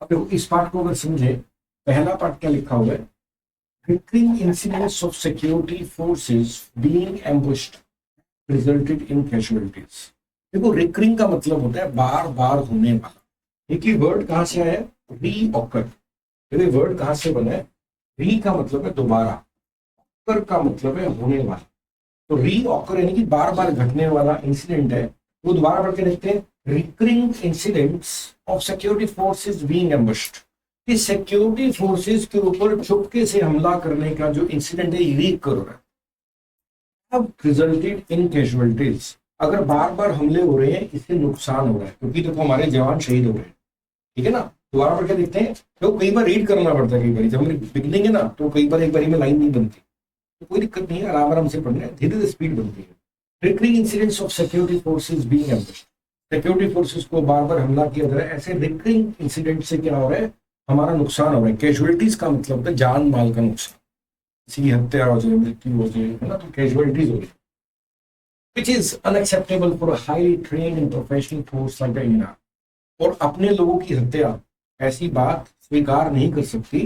अब देखो इस पार्ट को अगर समझे, पहला पार्ट क्या लिखा हुआ है, recurring incidents of security forces being ambushed resulted in casualties. देखो रिकरिंग का मतलब होता है बार बार होने वाला। एक ही वर्ड कहां से आया, री ऑकर। देखो वर्ड कहां से बना है, री का मतलब है दोबारा, ऑकर का मतलब है होने वाला। तो री ऑकर यानी कि बार बार घटने वाला इंसिडेंट है। वो दोबारा पढ़ के देखते हैं, recurring incidents of security forces being ambushed. इस सिक्योरिटी फोर्सेस के ऊपर चुपके से हमला करने का जो इंसिडेंट है ये रिकर हो रहा है। अब रिजल्टेड इन कैजुअलिटीज, अगर बार बार हमले हो रहे हैं इससे नुकसान हो रहा है, क्योंकि देखो हमारे जवान शहीद हो रहे हैं, ठीक है ना। दोबारा पढ़ के देखते हैं, तो कई बार रीड करना पड़ता है, कई बार जब हम बिगनिंग है ना तो कई बार एक बारी में लाइन नहीं बनती, तो कोई दिक्कत नहीं है, आराम आराम से पढ़ना है, धीरे धीरे स्पीड बनती है। Recurring incidents of security forces being ambushed, security forces को बार बार हमला किया जा रहा है, ऐसे रिकरिंग इंसिडेंट से क्या हो रहा है, हमारा नुकसान हो रहा है। कैजुअलिटीज का मतलब होता है जान माल का नुकसान, किसी की हत्या हो जाए, मृत्यु हो जाए, है ना, तो कैजुअलिटीज हो रही है। Which is unacceptable for a highly trained and professional force like the Indian Army. और अपने लोगों की हत्या, ऐसी बात स्वीकार नहीं कर सकती,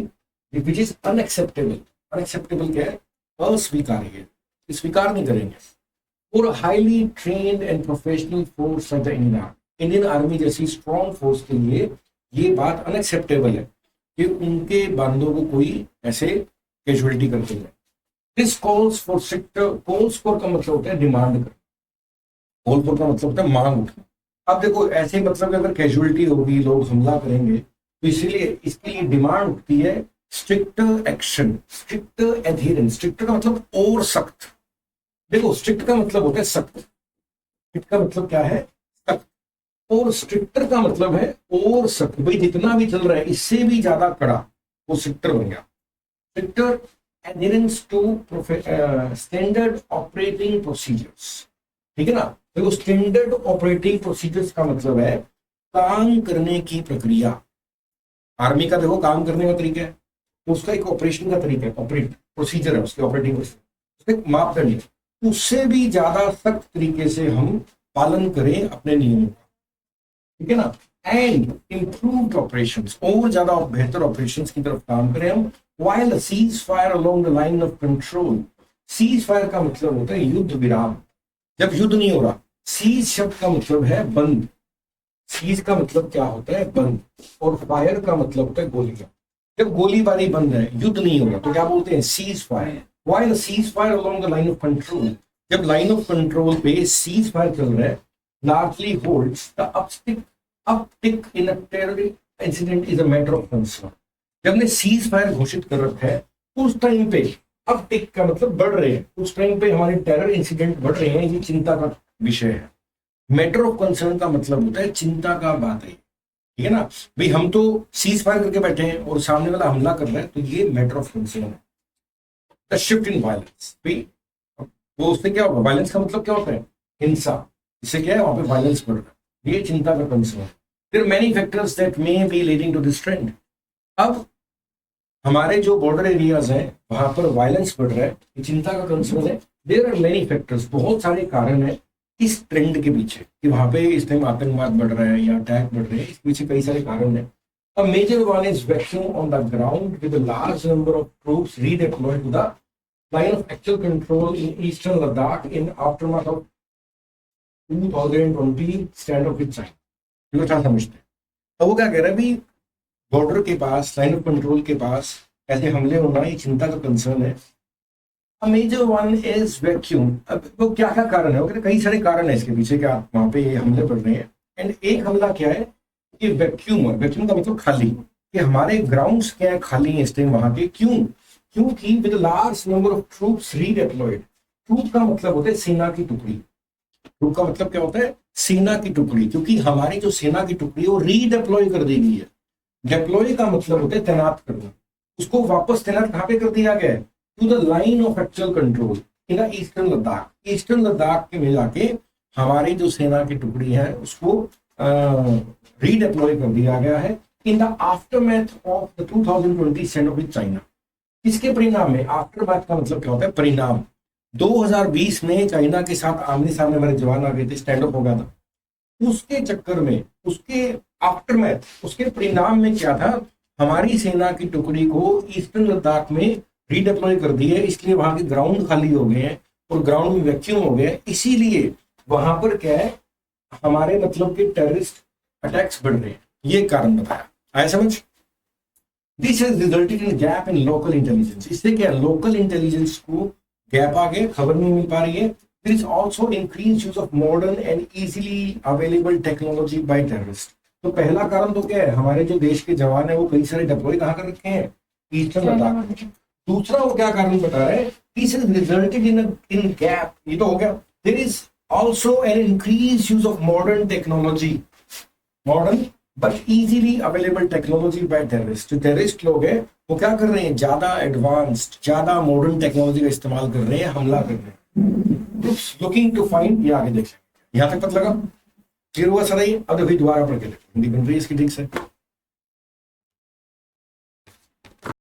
विच इज अनएक्सेप्टेबल। अनएक्सेप्टेबल क्या है, अस्वीकार्य है, स्वीकार नहीं करेंगे। और highly trained and professional force of the Indian army जैसी स्ट्रॉन्ग फोर्स के लिए ये बात अनएक्सेप्टेबल है कि उनके बंदों को कोई ऐसे कैजुअलिटी करते हैं। This calls for sector, calls for का मतलब होता है डिमांड कर, कॉल फॉर का मतलब होता है मांग उठना। अब देखो ऐसे मतलब अगर कैजुअलिटी होगी, लोग हमला करेंगे, तो इसीलिए इसके लिए डिमांड उठती है strict action, strict adherence. Strict का मतलब और सख्त। देखो स्ट्रिक्ट का मतलब होता है सख्त, स्ट्रिक्ट का मतलब क्या है, सख्त। और स्ट्रिक्टर का मतलब है और सख्त, भाई जितना भी चल रहा है इससे भी ज्यादा कड़ा, वो स्ट्रिक्टर बन गया। Stricter adherence to standard operating procedures, ठीक है ना। देखो स्टैंडर्ड ऑपरेटिंग प्रोसीजर्स का मतलब है काम करने की प्रक्रिया। आर्मी का देखो काम करने का तरीका है, तो उसका एक ऑपरेशन का तरीका है, ऑपरेट प्रोसीजर है, उसके ऑपरेटिंग उसका एक मापदंड है। उससे भी ज्यादा सख्त तरीके से हम पालन करें अपने नियमों का, ठीक है ना। एंड इम्प्रूव्ड ऑपरेशंस, और ज्यादा बेहतर ऑपरेशंस की तरफ काम करें हम। While cease fire along the line of control, cease fire का मतलब होता है युद्ध विराम, जब युद्ध नहीं हो रहा। सीज शब्द का मतलब है बंद, सीज का मतलब क्या होता है, बंद, और फायर का मतलब होता है गोलियां। जब गोलीबारी बंद है, युद्ध नहीं हो रहा, तो क्या बोलते हैं, cease fire. While cease fire along the line of control, जब लाइन ऑफ कंट्रोल पे सीज फायर चल रहा है, largely holds the uptick in a terrorist incident is a matter of concern. जब ने सीज फायर घोषित कर रखा है, उस टाइम पे अपटिक का मतलब बढ़ रहे हैं, उस टाइम पे हमारे टेरर इंसिडेंट बढ़ रहे हैं, ये चिंता का विषय है। मैटर ऑफ कंसर्न का मतलब होता है चिंता का बात है, ठीक है ना। भाई हम तो सीज फायर करके बैठे हैं और सामने वाला हमला कर रहा है, तो ये मैटर ऑफ कंसर्न है। द शिफ्ट इन वायलेंस, भाई वो उससे क्या होगा, वायलेंस का मतलब क्या होता है, हिंसा, इससे क्या है, वहां पे वायलेंस बढ़ रहा है, ये चिंता का कंसर्न है। There many factors that may be leading to this trend. अब हमारे जो बॉर्डर एरियाज हैं वहां पर वायलेंस बढ़ रहा है, ये चिंता का कंसर्न है। देयर आर मेनी फैक्टर्स, बहुत सारे कारण है इस ट्रेंड के पीछे, कि वहां पे इस टाइम आतंकवाद बढ़ रहा है या अटैक बढ़ रहे हैं, इसके पीछे कई सारे कारण है। A major one is vacuum on the ground with a large number of troops redeployed to the line of actual control in eastern Ladakh in aftermath of 2020 stand off with China. ये क्या समझते हैं, तो वो क्या कह रहा है, भी बॉर्डर के पास, लाइन ऑफ कंट्रोल के पास ऐसे हमले होना ये चिंता का कंसर्न है। Major one is vacuum. अब वो क्या क्या कारण है, कई सारे कारण है इसके पीछे, क्या वहां पे ये हमले बढ़ रहे हैं। एंड एक हमला क्या है, कि वैक्यूम है। वैक्यूम का मतलब खाली, कि हमारे ग्राउंड्स क्या है, खाली है इस टाइम वहां के। क्यों, क्योंकि with large number of troops redeployed. Troop का मतलब होता है सेना की टुकड़ी, ट्रूप का मतलब क्या होता है, सेना की टुकड़ी, क्योंकि हमारी जो सेना की टुकड़ी है वो रीडिप्लॉय कर दी गई है। डिप्लॉय का मतलब होता है तैनात करना, उसको वापस तैनात कहां पे कर दिया गया है, to the line of actual control in eastern Ladakh. Eastern Ladakh के में जाके हमारी जो सेना की टुकड़ी है उसको रीडिप्लॉय कर दिया गया है in the aftermath of the 2020 stand off with China. इसके परिणाम में, आफ्टरमैथ का मतलब क्या होता है, परिणाम। 2020 में चाइना के साथ आमने सामने हमारे जवान आ गए थे, स्टैंड अप हो गया था, उसके चक्कर में, उसके आफ्टरमैथ, उसके परिणाम में क्या था, हमारी सेना की टुकड़ी को ईस्टर्न लद्दाख में रीडिप्लॉय कर दिए, इसलिए वहां के ग्राउंड खाली हो गए हैं और ग्राउंड में वैक्यूम हो गए, इसीलिए वहां पर क्या है, हमारे मतलब के टेररिस्ट अटैक्स बढ़ रहे हैं। ये कारण बताया, आया समझ। This has resulted in gap in local intelligence. इससे क्या, लोकल इंटेलिजेंस को गैप आ गया, खबर नहीं मिल पा रही है। There is also increase use of modern and easily available technology by terrorist. तो पहला कारण तो क्या है, हमारे जो देश के जवान है वो कई सारे डिप्लॉय कहाँ कर रखे हैं, ईस्टर्न लद्दाख। दूसरा वो क्या कारण बता रहा है, this has resulted in gap, ये तो हो गया। There is also an increase use of modern technology, modern but easily available technology by terrorist. जो टेररिस्ट लोग हैं वो क्या कर रहे हैं, ज्यादा एडवांस्ड, ज्यादा मॉडर्न टेक्नोलॉजी का इस्तेमाल कर रहे हैं, हमला कर रहे हैं। ग्रुप्स लुकिंग टू फाइंड, ये आगे देख सकते हैं। यहां तक पता लगा, क्लियर हुआ सर? अब देखिए दोबारा पढ़ के देखो, हिंदी बन रही है इसकी ठीक से।